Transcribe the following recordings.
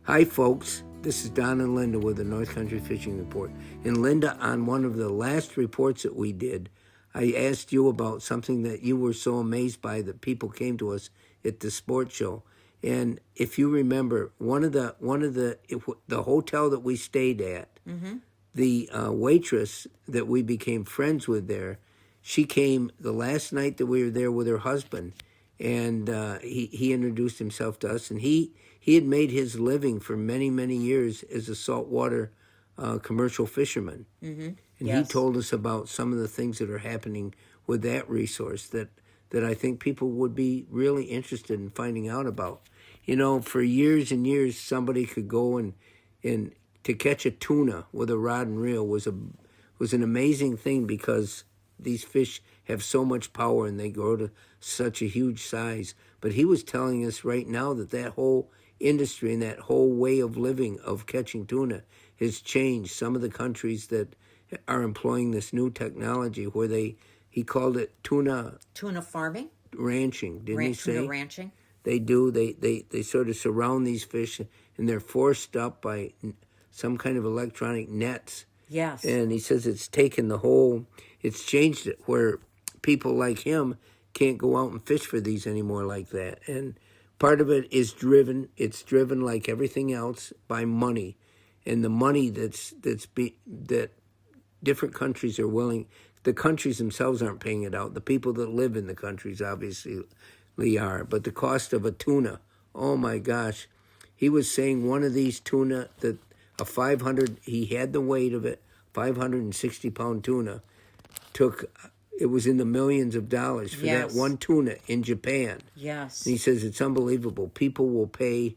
Hi, folks. This is Don and Linda with the North Country Fishing Report. And Linda, on one of the last reports that we did, I asked you about something that you were so amazed by that people came to us at the sports show. And if you remember, the hotel that we stayed at, the waitress that we became friends with there, she came the last night that we were there with her husband, and he introduced himself to us, and he had made his living for many, many years as a saltwater commercial fisherman. And he told us about some of the things that are happening with that resource that I think people would be really interested in finding out about. You know, for years and years, somebody could go and to catch a tuna with a rod and reel was an amazing thing, because these fish have so much power and they grow to such a huge size. But he was telling us right now that whole industry and that whole way of living of catching tuna has changed. Some of the countries that are employing this new technology where he called it tuna farming, ranching, didn't he say? Tuna ranching. They do. They sort of surround these fish, and they're forced up by some kind of electronic nets. Yes. And he says it's changed it where people like him can't go out and fish for these anymore like that. And part of it is it's driven like everything else by money. And the money that different countries are willing, the countries themselves aren't paying it out. The people that live in the countries obviously are. But the cost of a tuna, oh my gosh. He was saying one of these tuna, that he had the weight of it, 560-pound tuna, it was in the millions of dollars for that one tuna in Japan. Yes. And he says it's unbelievable. People will pay,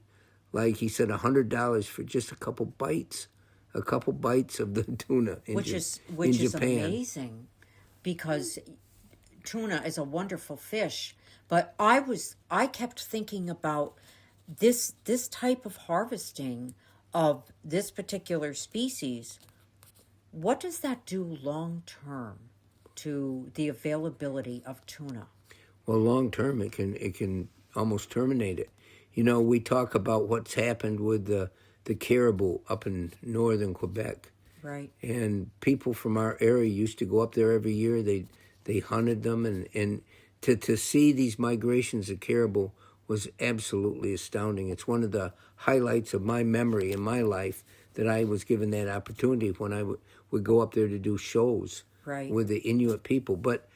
like he said, $100 for just a couple bites of the tuna in which is Japan. Amazing, because tuna is a wonderful fish. But I kept thinking about this type of harvesting of this particular species. What does that do long term to the availability of tuna? Well, long term, it can almost terminate it. You know, we talk about what's happened with the caribou up in northern Quebec. Right. And people from our area used to go up there every year. They hunted them, and to see these migrations of caribou was absolutely astounding. It's one of the highlights of my memory in my life that I was given that opportunity when I would go up there to do shows with the Inuit people. But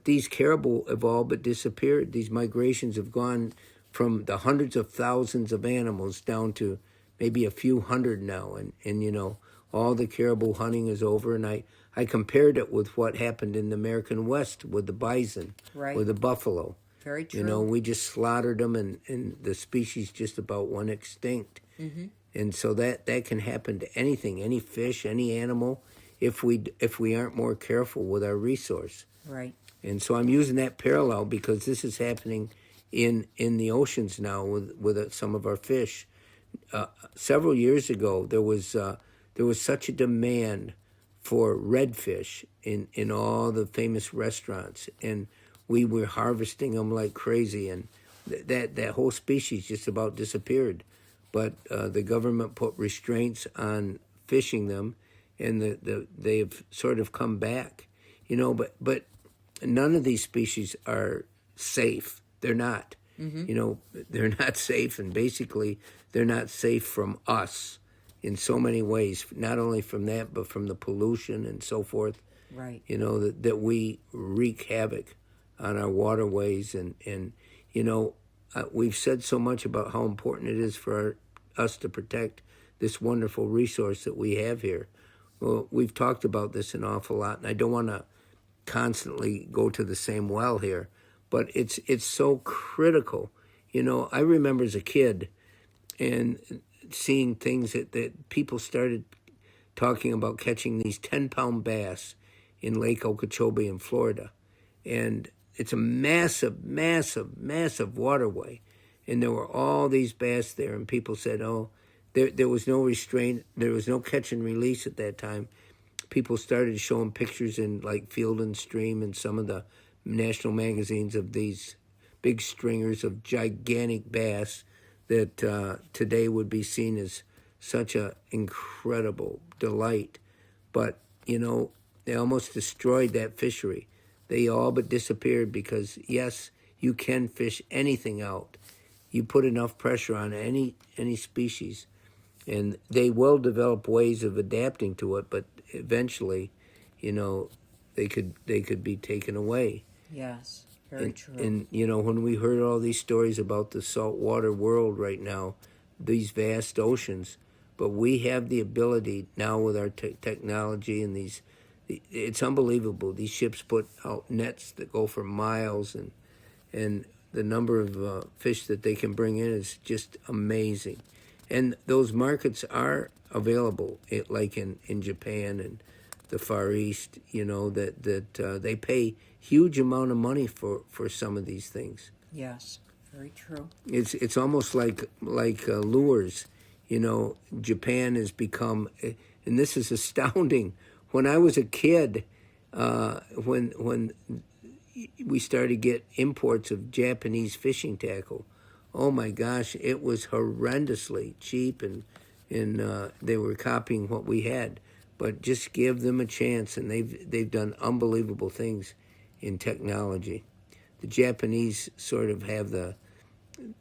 these caribou have all but disappeared. These migrations have gone from the hundreds of thousands of animals down to maybe a few hundred now. And you know, all the caribou hunting is over. And I compared it with what happened in the American West with the bison, with the buffalo. Very true. You know, we just slaughtered them, and the species just about went extinct. Mm-hmm. And so that can happen to anything, any fish, any animal, if we aren't more careful with our resource. Right. And so I'm using that parallel because this is happening in the oceans now with some of our fish. Several years ago, there was such a demand for redfish in all the famous restaurants, and we were harvesting them like crazy, and that whole species just about disappeared. But the government put restraints on fishing them, and they've sort of come back. You know, but none of these species are safe. They're not. Mm-hmm. You know, they're not safe, and basically they're not safe from us in so many ways, not only from that, but from the pollution and so forth. Right. You know, that we wreak havoc on our waterways. And you know, we've said so much about how important it is for us to protect this wonderful resource that we have here. Well, we've talked about this an awful lot, and I don't want to constantly go to the same well here, but it's so critical. You know, I remember as a kid and seeing things that people started talking about catching these 10-pound bass in Lake Okeechobee in Florida. And it's a massive, massive, massive waterway. And there were all these bass there, and people said, oh, there was no restraint. There was no catch and release at that time. People started showing pictures in like Field and Stream and some of the national magazines of these big stringers of gigantic bass that today would be seen as such a incredible delight. But, they almost destroyed that fishery. They all but disappeared because, yes, you can fish anything out. You put enough pressure on any species, and they will develop ways of adapting to it, but eventually, they could be taken away. Yes, very true. And when we heard all these stories about the saltwater world right now, these vast oceans, but we have the ability now with our technology and it's unbelievable. These ships put out nets that go for miles, and the number of fish that they can bring in is just amazing. And those markets are available, like in Japan and the Far East, that they pay huge amount of money for some of these things. Yes, very true. It's almost like lures. Japan has become, and this is astounding. When I was a kid, when we started to get imports of Japanese fishing tackle, oh my gosh, it was horrendously cheap, and they were copying what we had. But just give them a chance, and they've done unbelievable things in technology. The Japanese sort of have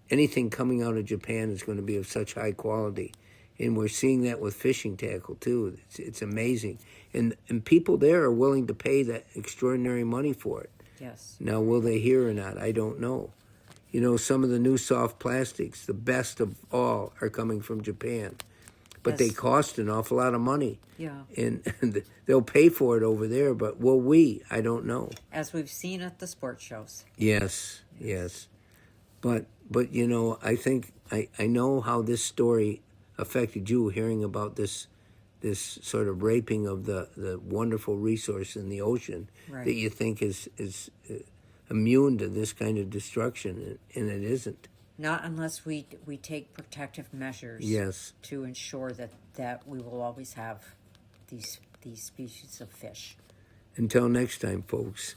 anything coming out of Japan is going to be of such high quality, and we're seeing that with fishing tackle too. It's amazing, and people there are willing to pay that extraordinary money for it. Yes. Now, will they hear or not? I don't know. Some of the new soft plastics, the best of all, are coming from Japan. But Yes. they cost an awful lot of money. Yeah. And they'll pay for it over there, but will we? I don't know. As we've seen at the sports shows. Yes. But I think I know how this story affected you, hearing about this sort of raping of the wonderful resource in the ocean, Right. that you think is immune to this kind of destruction, and it isn't. Not unless we take protective measures. Yes. To ensure that we will always have these species of fish. Until next time, folks,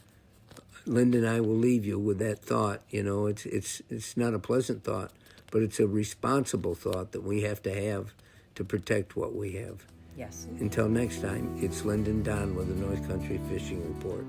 Linda and I will leave you with that thought. It's not a pleasant thought, but it's a responsible thought that we have to protect what we have. Yes. Until next time, it's Linda and Don with the North Country Fishing Report.